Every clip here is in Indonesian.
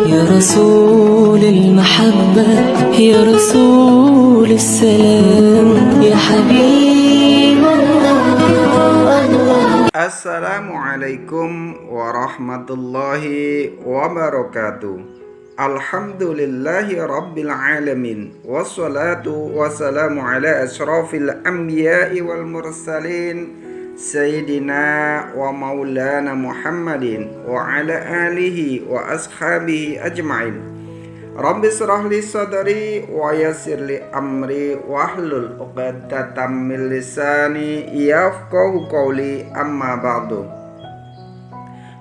يا رسول المحبة يا رسول السلام يا حبيب الله. Assalamualaikum warahmatullahi wabarakatuh. Alhamdulillahi rabbil alamin. Wassalatu wassalamu ala ashrafil anbiya'i wal mursalin Sayyidina wa maulana Muhammadin wa ala alihi wa ashabihi ajma'in. Rabbi shrah li sadri wa yassir li amri wahlul 'uqdatam min lisani yafqahu qawli, amma ba'du.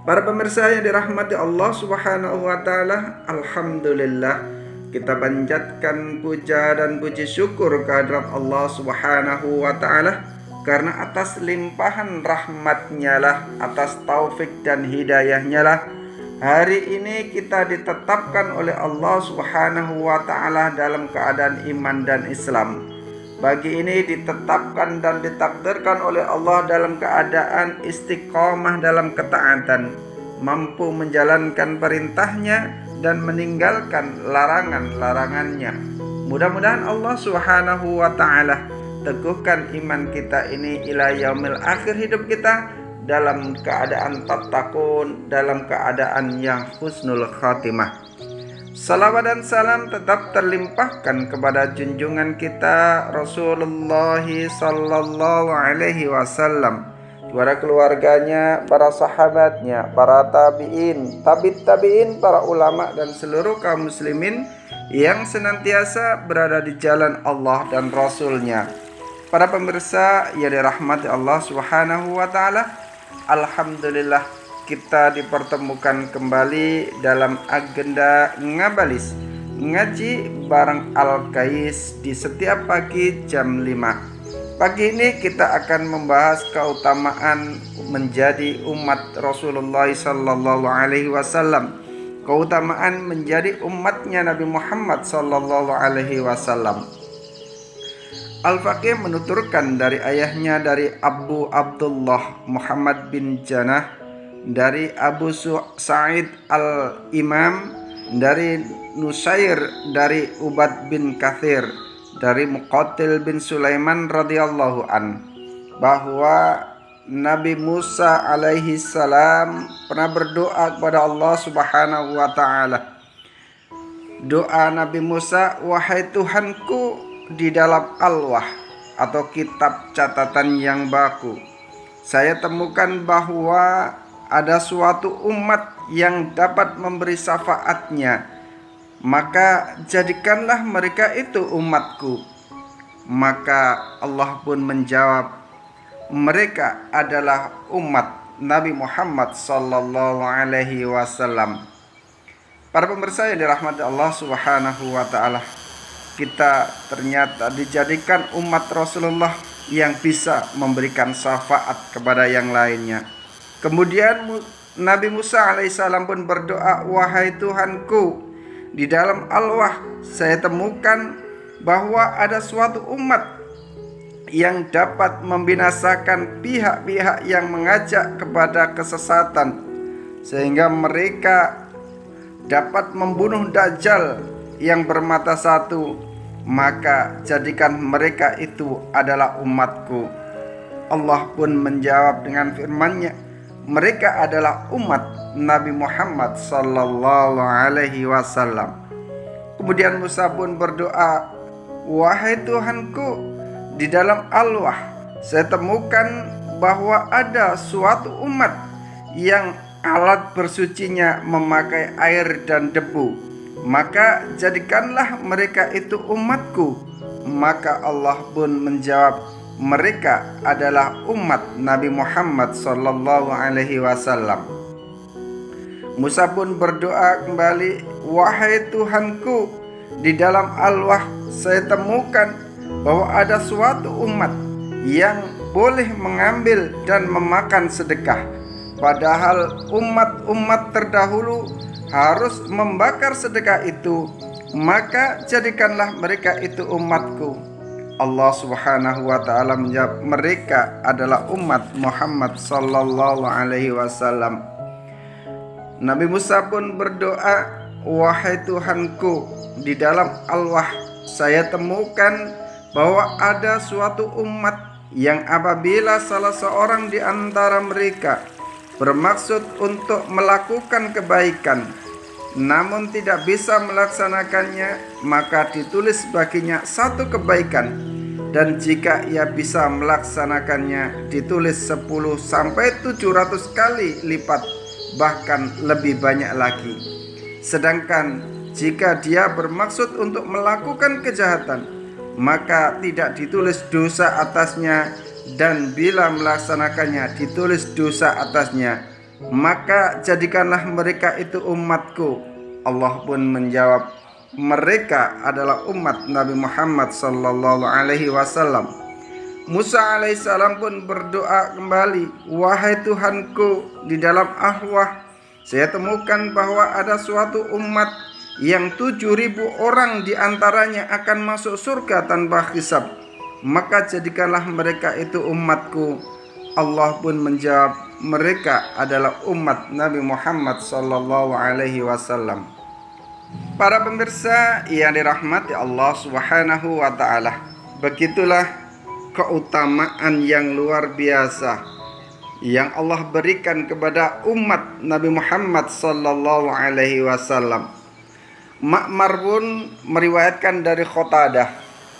Para pemirsa yang dirahmati Allah Subhanahu wa taala, alhamdulillah kita panjatkan puja dan puji syukur kehadirat Allah Subhanahu wa taala, karena atas limpahan rahmatnya lah, atas taufik dan hidayahnya lah, hari ini kita ditetapkan oleh Allah Subhanahu wa ta'ala dalam keadaan iman dan Islam. Bagi ini ditetapkan dan ditakdirkan oleh Allah dalam keadaan istiqomah dalam ketaatan, mampu menjalankan perintahnya dan meninggalkan larangan-larangannya. Mudah-mudahan Allah Subhanahu wa ta'ala teguhkan iman kita ini ila yaumil akhir hidup kita dalam keadaan tattaqun, dalam keadaan yang husnul khatimah. Salawat dan salam tetap terlimpahkan kepada junjungan kita Rasulullah sallallahu alaihi wasallam, kepada keluarganya, para sahabatnya, para tabi'in, tabi'in, para ulama dan seluruh kaum muslimin yang senantiasa berada di jalan Allah dan Rasulnya. Para pemirsa yang dirahmati Allah Subhanahu wa ta'ala, alhamdulillah kita dipertemukan kembali dalam agenda ngabalis, ngaji bareng Al-Kais di setiap pagi jam 5. Pagi ini kita akan membahas keutamaan menjadi umat Rasulullah sallallahu alaihi wasallam, keutamaan menjadi umatnya Nabi Muhammad sallallahu alaihi wasallam. Al-Faqih menuturkan dari ayahnya, dari Abu Abdullah Muhammad bin Janah, dari Abu Sa'id al-Imam, dari Nusair, dari Ubad bin Kathir, dari Muqatil bin Sulaiman radhiyallahu an, bahwa Nabi Musa alaihi salam pernah berdoa kepada Allah Subhanahu wa ta'ala. Doa Nabi Musa, wahai Tuhanku, di dalam alwah atau kitab catatan yang baku, saya temukan bahwa ada suatu umat yang dapat memberi syafaatnya, maka jadikanlah mereka itu umatku. Maka Allah pun menjawab, mereka adalah umat Nabi Muhammad sallallahu alaihi wasallam. Para pemirsa yang dirahmati Allah Subhanahu wa ta'ala, kita ternyata dijadikan umat Rasulullah yang bisa memberikan syafaat kepada yang lainnya. Kemudian Nabi Musa alaihissalam pun berdoa, wahai Tuhanku, di dalam alwah saya temukan bahwa ada suatu umat yang dapat membinasakan pihak-pihak yang mengajak kepada kesesatan, sehingga mereka dapat membunuh Dajjal yang bermata satu, maka jadikan mereka itu adalah umatku. Allah pun menjawab dengan firman-Nya, mereka adalah umat Nabi Muhammad sallallahu alaihi wasallam. Kemudian Musa pun berdoa, wahai Tuhanku, di dalam alwah saya temukan bahwa ada suatu umat yang alat bersucinya memakai air dan debu, maka jadikanlah mereka itu umatku. Maka Allah pun menjawab, mereka adalah umat Nabi Muhammad sallallahu alaihi wasallam. Musa pun berdoa kembali, wahai Tuhanku, di dalam alwah saya temukan bahwa ada suatu umat yang boleh mengambil dan memakan sedekah, padahal umat-umat terdahulu harus membakar sedekah itu, maka jadikanlah mereka itu umatku. Allah Subhanahu wa ta'ala menjawab, mereka adalah umat Muhammad sallallahu alaihi wasallam. Nabi Musa pun berdoa, wahai Tuhanku, di dalam al-wah saya temukan bahwa ada suatu umat yang apabila salah seorang di antara mereka bermaksud untuk melakukan kebaikan namun tidak bisa melaksanakannya, maka ditulis baginya satu kebaikan, dan jika ia bisa melaksanakannya ditulis 10 sampai 700 kali lipat, bahkan lebih banyak lagi. Sedangkan jika dia bermaksud untuk melakukan kejahatan, maka tidak ditulis dosa atasnya, dan bila melaksanakannya ditulis dosa atasnya. Maka jadikanlah mereka itu umatku. Allah pun menjawab, mereka adalah umat Nabi Muhammad sallallahu alaihi wasallam. Musa alaihissalam pun berdoa kembali, wahai Tuhanku, di dalam ahwah saya temukan bahwa ada suatu umat yang 7.000 orang diantaranya akan masuk surga tanpa hisab, maka jadikanlah mereka itu umatku. Allah pun menjawab, mereka adalah umat Nabi Muhammad sallallahu alaihi wasallam. Para pemirsa yang dirahmati Allah Subhanahu wa taala, begitulah keutamaan yang luar biasa yang Allah berikan kepada umat Nabi Muhammad sallallahu alaihi wasallam. Ma'mar pun meriwayatkan dari Qatadah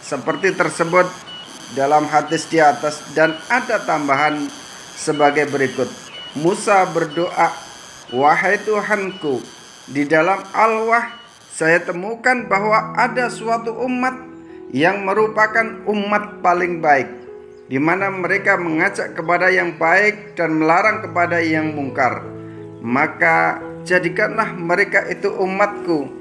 seperti tersebut dalam hadis di atas, dan ada tambahan sebagai berikut. Musa berdoa, wahai Tuhanku, di dalam al-wah saya temukan bahwa ada suatu umat yang merupakan umat paling baik, di mana mereka mengajak kepada yang baik dan melarang kepada yang mungkar. Maka jadikanlah mereka itu umatku.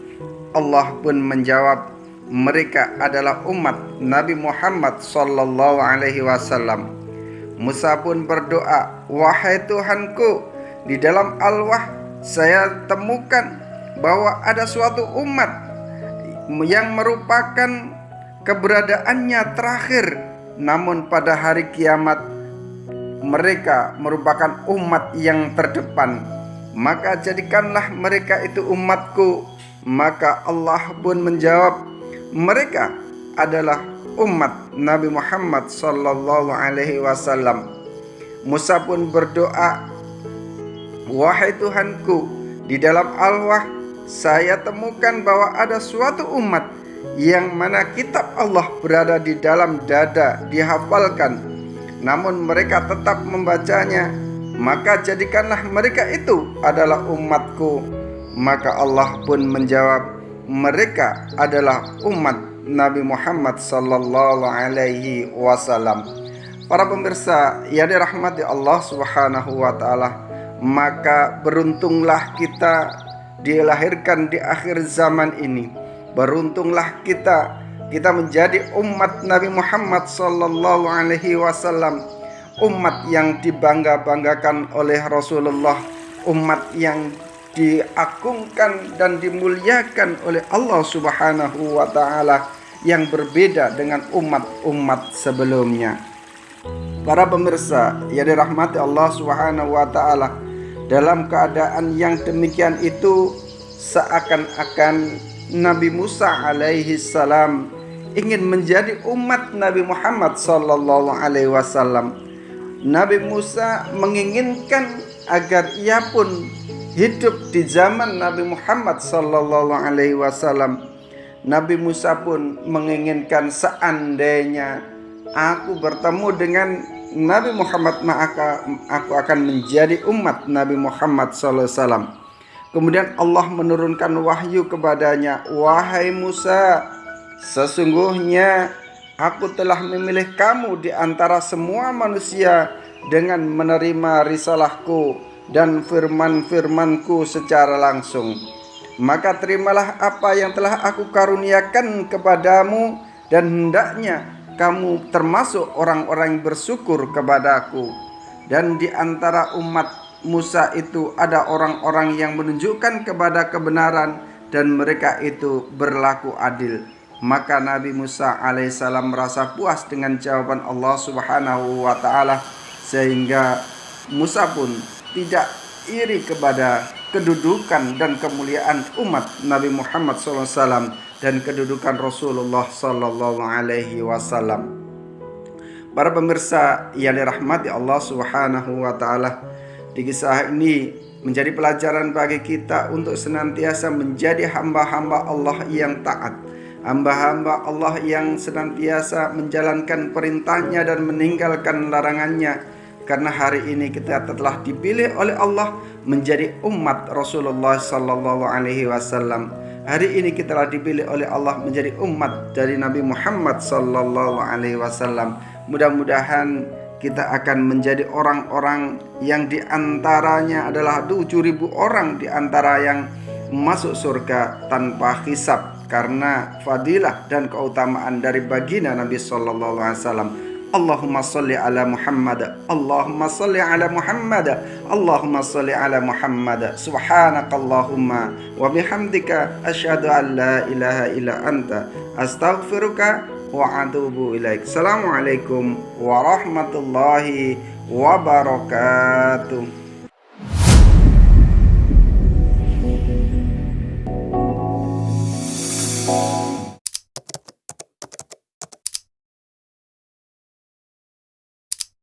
Allah pun menjawab, mereka adalah umat Nabi Muhammad sallallahu alaihi wasallam. Musa pun berdoa, wahai Tuhanku, di dalam al-wah saya temukan bahwa ada suatu umat yang merupakan keberadaannya terakhir, namun pada hari kiamat mereka merupakan umat yang terdepan. Maka jadikanlah mereka itu umatku. Maka Allah pun menjawab, mereka adalah umat Nabi Muhammad sallallahu alaihi wasallam. Musa pun berdoa, wahai Tuhanku, di dalam al-wah saya temukan bahwa ada suatu umat yang mana kitab Allah berada di dalam dada, dihafalkan, namun mereka tetap membacanya. Maka jadikanlah mereka itu adalah umatku. Maka Allah pun menjawab, mereka adalah umat Nabi Muhammad sallallahu alaihi wasallam. Para pemirsa yang dirahmati Allah Subhanahu wa taala, maka beruntunglah kita dilahirkan di akhir zaman ini. Beruntunglah kita menjadi umat Nabi Muhammad sallallahu alaihi wasallam, umat yang dibangga-banggakan oleh Rasulullah, umat yang diagungkan dan dimuliakan oleh Allah Subhanahu wa taala, yang berbeda dengan umat-umat sebelumnya. Para pemirsa yang dirahmati Allah Subhanahu wa taala, dalam keadaan yang demikian itu seakan-akan Nabi Musa alaihi salam ingin menjadi umat Nabi Muhammad sallallahu alaihi wasallam. Nabi Musa menginginkan agar ia pun hidup di zaman Nabi Muhammad sallallahu alaihi wasallam. Nabi Musa pun menginginkan, seandainya aku bertemu dengan Nabi Muhammad, maka aku akan menjadi umat Nabi Muhammad sallallahu alaihi wasallam. Kemudian Allah menurunkan wahyu kepadanya, wahai Musa, sesungguhnya aku telah memilih kamu di antara semua manusia dengan menerima risalahku dan firman-firmanku secara langsung. Maka terimalah apa yang telah aku karuniakan kepadamu, dan hendaknya kamu termasuk orang-orang yang bersyukur kepadaku. Dan di antara umat Musa itu ada orang-orang yang menunjukkan kepada kebenaran, dan mereka itu berlaku adil. Maka Nabi Musa alaihissalam merasa puas dengan jawaban Allah Subhanahu wa ta'ala, sehingga Musa pun tidak iri kepada kedudukan dan kemuliaan umat Nabi Muhammad SAW dan kedudukan Rasulullah SAW. Para pemirsa yang dirahmati Allah Subhanahu wa taala, di kisah ini menjadi pelajaran bagi kita untuk senantiasa menjadi hamba-hamba Allah yang taat, hamba-hamba Allah yang senantiasa menjalankan perintahnya dan meninggalkan larangannya. Karena hari ini kita telah dipilih oleh Allah menjadi umat Rasulullah sallallahu alaihi wasallam. Hari ini kita telah dipilih oleh Allah menjadi umat dari Nabi Muhammad sallallahu alaihi wasallam. Mudah-mudahan kita akan menjadi orang-orang yang diantaranya adalah 7.000 orang diantara yang masuk surga tanpa hisab, karena fadilah dan keutamaan dari baginda Nabi sallallahu alaihi wasallam. Allahumma salli ala Muhammad, Allahumma salli ala Muhammad, Allahumma salli ala Muhammad. Subhanakallahumma wa bihamdika asyhadu an la ilaha illa anta astaghfiruka wa atubu ilaik. Assalamualaikum warahmatullahi wabarakatuh.